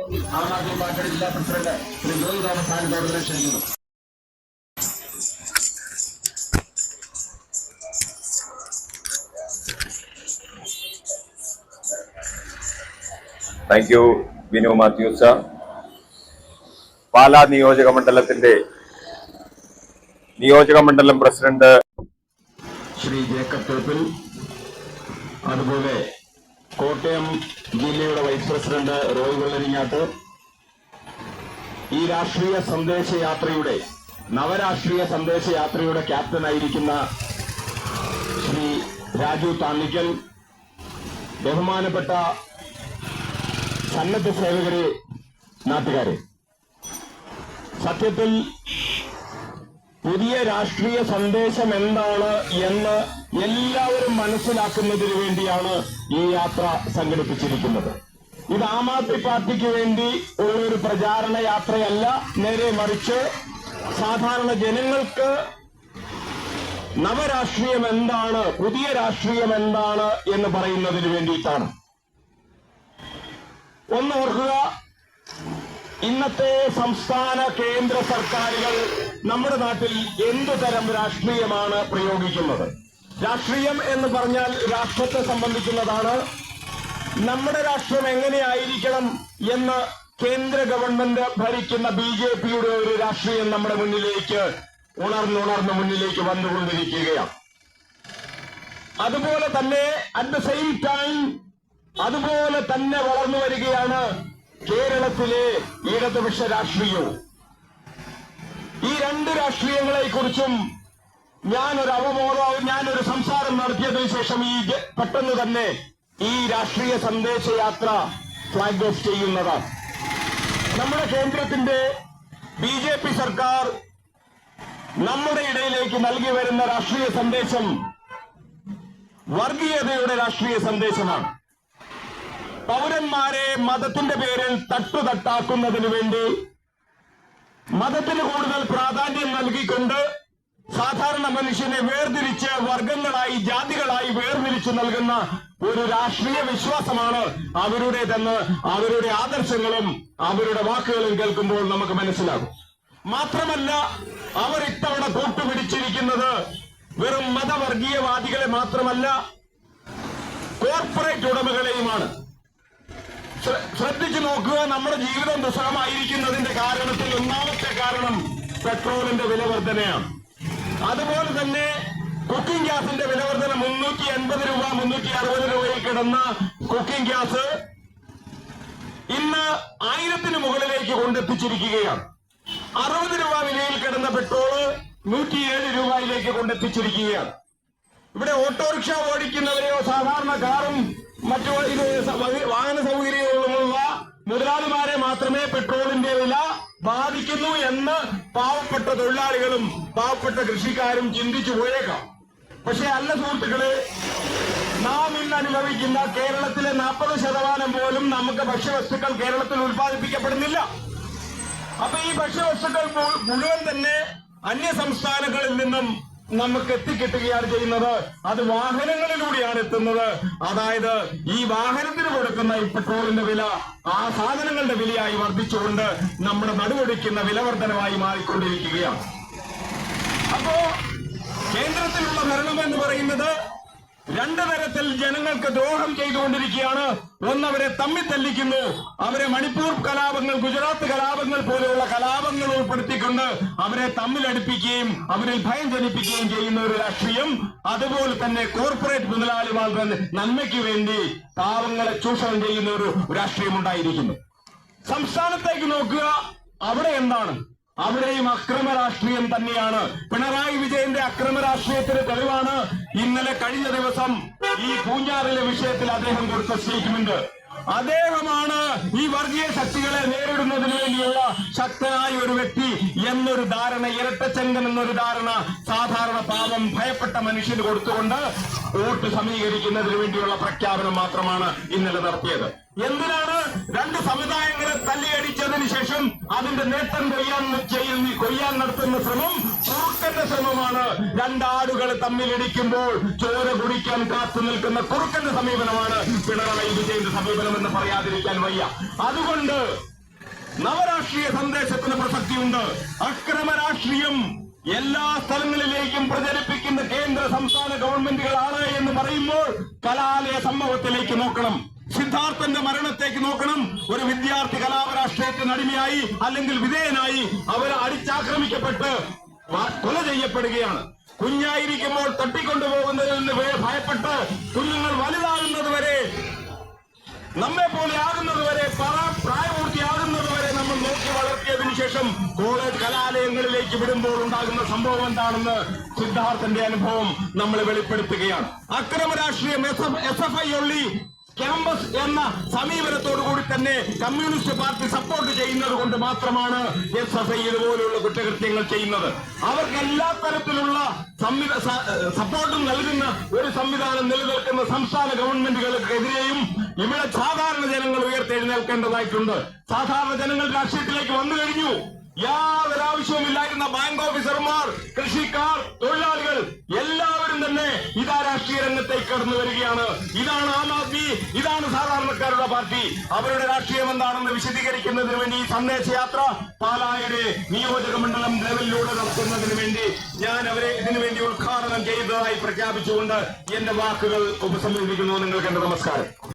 ആം ആദ്മി പാർട്ടിയുടെ ജില്ലാ പ്രസിഡന്റ് ശ്രീ ജോയി തോമസ് ആനന്ദോട് ക്ഷണിക്കുന്നു. Thank you Binu Mathews. പാലാ നിയോജകമണ്ഡലം പ്രസിഡന്റ് ശ്രീ ജേക്കബ് തോപ്പിൽ, അതുപോലെ കോട്ടയം ജില്ലയുടെ വൈസ് പ്രസിഡന്റ് റോയ് വെള്ളരിങ്ങാട്ട്, ഈ രാഷ്ട്രീയ സന്ദേശയാത്രയുടെ നവരാഷ്ട്രീയ സന്ദേശയാത്രയുടെ ക്യാപ്റ്റനായിരിക്കുന്ന ശ്രീ രാജു താന്നിക്കൽ, ബഹുമാനപ്പെട്ട സന്നദ്ധ സേവകരെ, നാട്ടുകാരെ, സത്യത്തിൽ പുതിയ രാഷ്ട്രീയ സന്ദേശം എന്താണ് എന്ന് എല്ലാവരും മനസ്സിലാക്കുന്നതിന് വേണ്ടിയാണ് ഈ യാത്ര സംഘടിപ്പിച്ചിരിക്കുന്നത്. ഇത് ആം ആദ്മി പാർട്ടിക്ക് വേണ്ടി ഉള്ളൊരു പ്രചാരണ യാത്രയല്ല, നേരെ മറിച്ച് സാധാരണ ജനങ്ങൾക്ക് നവരാഷ്ട്രീയം എന്താണ്, പുതിയ രാഷ്ട്രീയം എന്താണ് എന്ന് പറയുന്നതിന് വേണ്ടിയിട്ടാണ്. ഒന്ന് ഓർക്കുക, ഇന്നത്തെ സംസ്ഥാന കേന്ദ്ര സർക്കാരുകൾ നമ്മുടെ നാട്ടിൽ എന്തു തരം രാഷ്ട്രീയമാണ് പ്രയോഗിക്കുന്നത്? രാഷ്ട്രീയം എന്ന് പറഞ്ഞാൽ രാഷ്ട്രത്തെ സംബന്ധിക്കുന്നതാണ്. നമ്മുടെ രാഷ്ട്രം എങ്ങനെയായിരിക്കണം എന്ന് കേന്ദ്ര ഗവൺമെന്റ് ഭരിക്കുന്ന BJPയുടെ ഒരു രാഷ്ട്രീയം നമ്മുടെ മുന്നിലേക്ക് ഉണർന്നുണർന്ന് മുന്നിലേക്ക് വന്നുകൊണ്ടിരിക്കുകയാണ്. അതുപോലെ തന്നെ അറ്റ് ദ സെയിം ടൈം അതുപോലെ തന്നെ വളർന്നു വരികയാണ് കേരളത്തിലെ ഇടതുപക്ഷ രാഷ്ട്രീയവും. ഈ രണ്ട് രാഷ്ട്രീയങ്ങളെ കുറിച്ചും ഞാനൊരു സംസാരം നടത്തിയതിനു ശേഷം പെട്ടെന്ന് തന്നെ ഈ രാഷ്ട്രീയ സന്ദേശയാത്ര ഫ്ലാഗ് ഓഫ് ചെയ്യുന്നതാണ്. നമ്മുടെ കേന്ദ്രത്തിന്റെ BJP സർക്കാർ നമ്മുടെ ഇടയിലേക്ക് നൽകി വരുന്ന രാഷ്ട്രീയ സന്ദേശം വർഗീയതയുടെ രാഷ്ട്രീയ സന്ദേശമാണ്. പൗരന്മാരെ മതത്തിന്റെ പേരിൽ തട്ടുതട്ടാക്കുന്നതിന് വേണ്ടി മതത്തിന് കൂടുതൽ പ്രാധാന്യം നൽകിക്കൊണ്ട് സാധാരണ മനുഷ്യനെ വേർതിരിച്ച് വർഗങ്ങളായി, ജാതികളായി വേർതിരിച്ച് നൽകുന്ന ഒരു രാഷ്ട്രീയ വിശ്വാസമാണ് അവരുടേതെന്ന് അവരുടെ ആദർശങ്ങളും അവരുടെ വാക്കുകളും കേൾക്കുമ്പോൾ നമുക്ക് മനസ്സിലാകും. മാത്രമല്ല, അവർ ഇത്തവണ കൂട്ടുപിടിച്ചിരിക്കുന്നത് വെറും മതവർഗീയവാദികളെ മാത്രമല്ല, കോർപ്പറേറ്റ് ഉടമകളെയുമാണ്. ശ്രദ്ധിച്ചു നോക്കുക, നമ്മുടെ ജീവിതം ദുസ്സഹമായിരിക്കുന്നതിന്റെ കാരണത്തിൽ ഒന്നാമത്തെ കാരണം പെട്രോളിന്റെ വില വർധനയാണ്. അതുപോലെ തന്നെ കുക്കിംഗ് ഗ്യാസിന്റെ വില വർധന 380 രൂപ 360 രൂപയിൽ കിടന്ന കുക്കിംഗ് ഗ്യാസ് ഇന്ന് 1000-ന് മുകളിലേക്ക് കൊണ്ടെത്തിച്ചിരിക്കുകയാണ്. 60 രൂപ വിലയിൽ കിടന്ന പെട്രോള് 107 രൂപയിലേക്ക് കൊണ്ടെത്തിച്ചിരിക്കുകയാണ്. ഇവിടെ ഓട്ടോറിക്ഷ ഓടിക്കുന്നവരെയോ സാധാരണ കാറും മറ്റു വാഹന സൗകര്യങ്ങളുമുള്ള മുതലാളിമാരെ മാത്രമേ പെട്രോളിന്റെ വില ബാധിക്കുന്നു എന്ന് പാവപ്പെട്ട തൊഴിലാളികളും പാവപ്പെട്ട കൃഷിക്കാരും ചിന്തിച്ചു പോയേക്കാം. പക്ഷെ അല്ല സുഹൃത്തുക്കളെ, നാം ഇന്ന് അനുഭവിക്കുന്ന കേരളത്തിലെ 40% പോലും നമുക്ക് ഭക്ഷ്യവസ്തുക്കൾ കേരളത്തിൽ ഉൽപ്പാദിപ്പിക്കപ്പെടുന്നില്ല. അപ്പൊ ഈ ഭക്ഷ്യവസ്തുക്കൾ മുഴുവൻ തന്നെ അന്യ സംസ്ഥാനങ്ങളിൽ നിന്നും നമുക്ക് എത്തിക്കിട്ടുകയാണ് ചെയ്യുന്നത്. അത് വാഹനങ്ങളിലൂടെയാണ് എത്തുന്നത്. അതായത് ഈ വാഹനത്തിന് കൊടുക്കുന്ന ഈ പെട്രോളിന്റെ വില ആ സാധനങ്ങളുടെ വിലയായി വർദ്ധിച്ചുകൊണ്ട് നമ്മുടെ നടുവൊടിക്കുന്ന വിലവർദ്ധനമായി മാറിക്കൊണ്ടിരിക്കുകയാണ്. അപ്പോ കേന്ദ്രത്തിലുള്ള ഭരണം എന്ന് പറയുന്നത് രണ്ടു തരത്തിൽ ജനങ്ങൾക്ക് ദ്രോഹം ചെയ്തുകൊണ്ടിരിക്കുകയാണ്. ഒന്നവരെ തമ്മിൽ തല്ലിക്കുന്നു, അവരെ മണിപ്പൂർ കലാപങ്ങൾ, ഗുജറാത്ത് കലാപങ്ങൾ പോലെയുള്ള കലാപങ്ങൾ ഉൾപ്പെടുത്തിക്കൊണ്ട് അവരെ തമ്മിലടുപ്പിക്കുകയും അവരിൽ ഭയം ജനിപ്പിക്കുകയും ചെയ്യുന്ന ഒരു രാഷ്ട്രീയം. അതുപോലെ തന്നെ കോർപ്പറേറ്റ് മുതലാളിമാരുടെ നന്മയ്ക്ക് വേണ്ടി പാവങ്ങളെ ചൂഷണം ചെയ്യുന്ന ഒരു രാഷ്ട്രീയം ഉണ്ടായിരിക്കുന്നു. സംസ്ഥാനത്തേക്ക് നോക്കുക, അവിടെ എന്താണ്? അവിടെയും അക്രമ രാഷ്ട്രീയം തന്നെയാണ്. പിണറായി വിജയന്റെ അക്രമ രാഷ്ട്രീയത്തിന് തെളിവാണ് ഇന്നലെ കഴിഞ്ഞ ദിവസം ഈ പൂഞ്ഞാറിലെ വിഷയത്തിൽ അദ്ദേഹം കൊടുത്ത സ്റ്റേറ്റ്മെന്റ്. അദ്ദേഹമാണ് ഈ വർഗീയ ശക്തികളെ നേരിടുന്നതിന് വേണ്ടിയുള്ള ശക്തനായ ഒരു വ്യക്തി എന്നൊരു ധാരണ, ഇരട്ടച്ചങ്കൻ എന്നൊരു ധാരണ സാധാരണ പാവം ഭയപ്പെട്ട മനുഷ്യന് കൊടുത്തുകൊണ്ട് വോട്ട് സമീകരിക്കുന്നതിന് വേണ്ടിയുള്ള പ്രഖ്യാപനം മാത്രമാണ് ഇന്നലെ നടത്തിയത്. എന്തിനാണ്? രണ്ട് സമുദായങ്ങളെ തല്ലിയടിച്ചതിന് ശേഷം അതിന്റെ നേട്ടം കൊയ്യാൻ നടത്തുന്ന ശ്രമം കുറുക്കന്റെ ശ്രമമാണ്. രണ്ടാടുകൾ തമ്മിലിടിക്കുമ്പോൾ ചോര കുടിക്കാൻ കാത്തു നിൽക്കുന്ന കുറുക്കന്റെ സമീപനമാണ് പിണറായി വിജയന്റെ സമീപനം എന്ന് പറയാതിരിക്കാൻ വയ്യ. അതുകൊണ്ട് നവരാഷ്ട്രീയ സന്ദേശത്തിന് പ്രസക്തിയുണ്ട്. അക്രമ രാഷ്ട്രീയം എല്ലാ സ്ഥലങ്ങളിലേക്കും പ്രചരിപ്പിക്കുന്ന കേന്ദ്ര സംസ്ഥാന ഗവൺമെന്റുകളാണ് എന്ന് പറയുമ്പോൾ കലാലയ സംഭവത്തിലേക്ക് നോക്കണം. സിദ്ധാർത്ഥന്റെ മരണത്തേക്ക് നോക്കണം. ഒരു വിദ്യാർത്ഥി കലാപരാഷ്ട്രീയത്തിന് അടിമയായി അല്ലെങ്കിൽ വിധേയനായി അവർ അടിച്ചാക്രമിക്കപ്പെട്ട് കൊല ചെയ്യപ്പെടുകയാണ്. കുഞ്ഞായിരിക്കുമ്പോൾ തട്ടിക്കൊണ്ടുപോകുന്നതിൽ നിന്ന് ഭയപ്പെട്ട് കുഞ്ഞുങ്ങൾ വലുതാകുന്നത് വരെ, നമ്മെ പോലെ ആകുന്നത് വരെ, പ്രായപൂർത്തിയാകുന്നത് വരെ നമ്മൾ നോക്കി വളർത്തിയതിനു ശേഷം കോളേജ് കലാലയങ്ങളിലേക്ക് വിടുമ്പോൾ ഉണ്ടാകുന്ന സംഭവം എന്താണെന്ന് സിദ്ധാർത്ഥന്റെ അനുഭവം നമ്മൾ വെളിപ്പെടുത്തുകയാണ്. അക്രമ രാഷ്ട്രീയം SFI ഒള്ളി ക്യാമ്പസ് എന്ന സമീപനത്തോടുകൂടി തന്നെ കമ്മ്യൂണിസ്റ്റ് പാർട്ടി സപ്പോർട്ട് ചെയ്യുന്നത് കൊണ്ട് മാത്രമാണ് SFI ഇതുപോലുള്ള കുറ്റകൃത്യങ്ങൾ ചെയ്യുന്നത്. അവർക്ക് എല്ലാ തരത്തിലുള്ള സപ്പോർട്ടും നൽകുന്ന ഒരു സംവിധാനം നിലനിൽക്കുന്ന സംസ്ഥാന ഗവൺമെന്റുകൾക്കെതിരെയും ഇവിടെ സാധാരണ ജനങ്ങൾ ഉയർത്തെഴുന്നേൽക്കേണ്ടതായിട്ടുണ്ട്. സാധാരണ ജനങ്ങൾ രാഷ്ട്രീയത്തിലേക്ക് വന്നു കഴിഞ്ഞു. യാതൊരു ആവശ്യവുമില്ലായിരുന്ന ബാങ്ക് ഓഫീസർമാർ, കൃഷിക്കാർ, തൊഴിലാളികൾ എല്ലാവരും തന്നെ ഇതാ രാഷ്ട്രീയ രംഗത്തേക്ക് കടന്നു വരികയാണ്. ഇതാണ് ആം ആദ്മി, ഇതാണ് സാധാരണക്കാരുടെ പാർട്ടി. അവരുടെ രാഷ്ട്രീയം എന്താണെന്ന് വിശദീകരിക്കുന്നതിന് വേണ്ടി ഈ സന്ദേശയാത്ര പാലായുടെ നിയോജക മണ്ഡലം ലെവലിലൂടെ നടത്തുന്നതിന് വേണ്ടി ഞാൻ അവരെ ഇതിനുവേണ്ടി ഉദ്ഘാടനം ചെയ്തതായി പ്രഖ്യാപിച്ചുകൊണ്ട് എന്റെ വാക്കുകൾ ഉപസംഹരിക്കുന്നു. നിങ്ങൾക്ക് എന്റെ നമസ്കാരം.